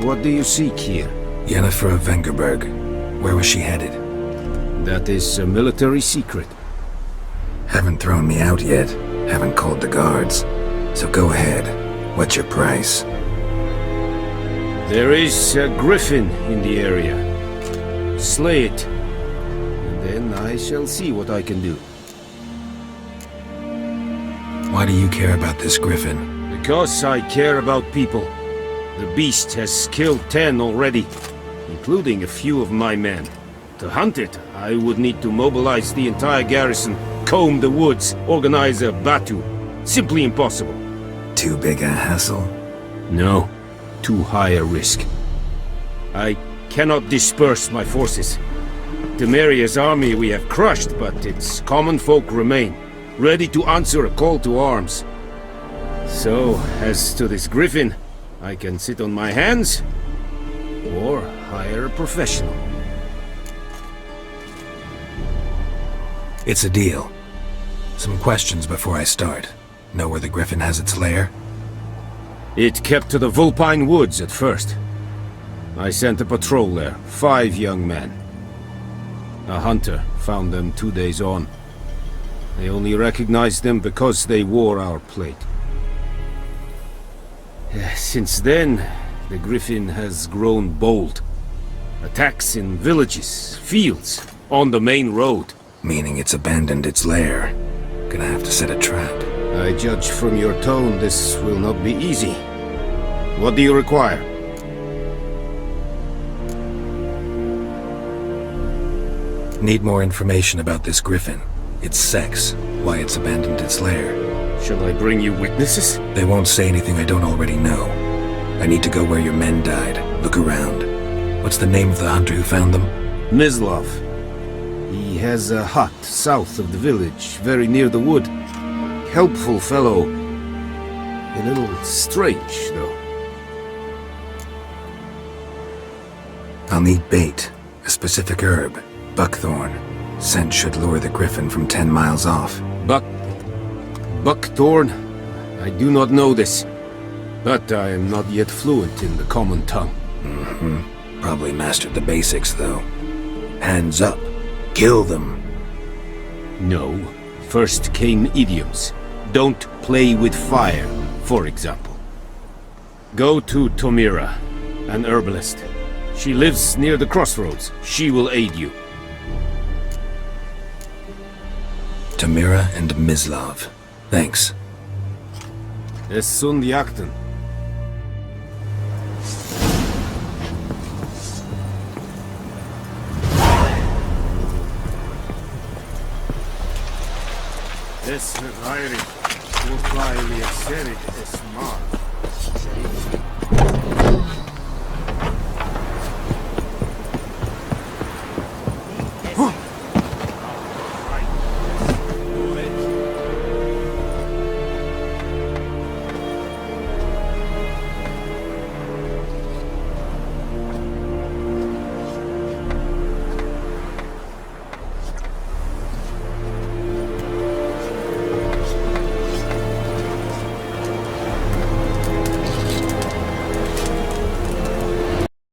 What do you seek here? Yennefer of Vengerberg. Where was she headed? That is a military secret. Haven't thrown me out yet. Haven't called the guards. So go ahead. What's your price? There is a griffin in the area. Slay it. And then I shall see what I can do. Why do you care about this griffin? Because I care about people. The beast has killed 10 already, including a few of my men. To hunt it, I would need to mobilize the entire garrison, comb the woods, organize a batu. Simply impossible. Too big a hassle? No, too high a risk. I cannot disperse my forces. Temeria's army we have crushed, but its common folk remain, ready to answer a call to arms. So, as to this griffin, I can sit on my hands, or hire a professional. It's a deal. Some questions before I start. Know where the griffin has its lair? It kept to the Vulpine Woods at first. I sent a patrol there, 5 young men. A hunter found them 2 days on. They only recognized them because they wore our plate. Since then, the griffin has grown bold. Attacks in villages, fields, on the main road. Meaning it's abandoned its lair. Gonna have to set a trap. I judge from your tone this will not be easy. What do you require? Need more information about this griffin. Its sex, why it's abandoned its lair. Shall I bring you witnesses? They won't say anything I don't already know. I need to go where your men died. Look around. What's the name of the hunter who found them? Mislav. He has a hut south of the village, very near the wood. Helpful fellow. A little strange, though. I'll need bait. A specific herb. Buckthorn. Scent should lure the griffin from 10 miles off. Buckthorn? I do not know this. But I am not yet fluent in the common tongue. Mm-hmm. Probably mastered the basics, though. Hands up. Kill them. No. First came idioms. Don't play with fire, for example. Go to Tomira, an herbalist. She lives near the crossroads. She will aid you. Tomira and Mislav. Thanks. Es sunt jakten. Es Rairi, Urlaili Serik Esmar.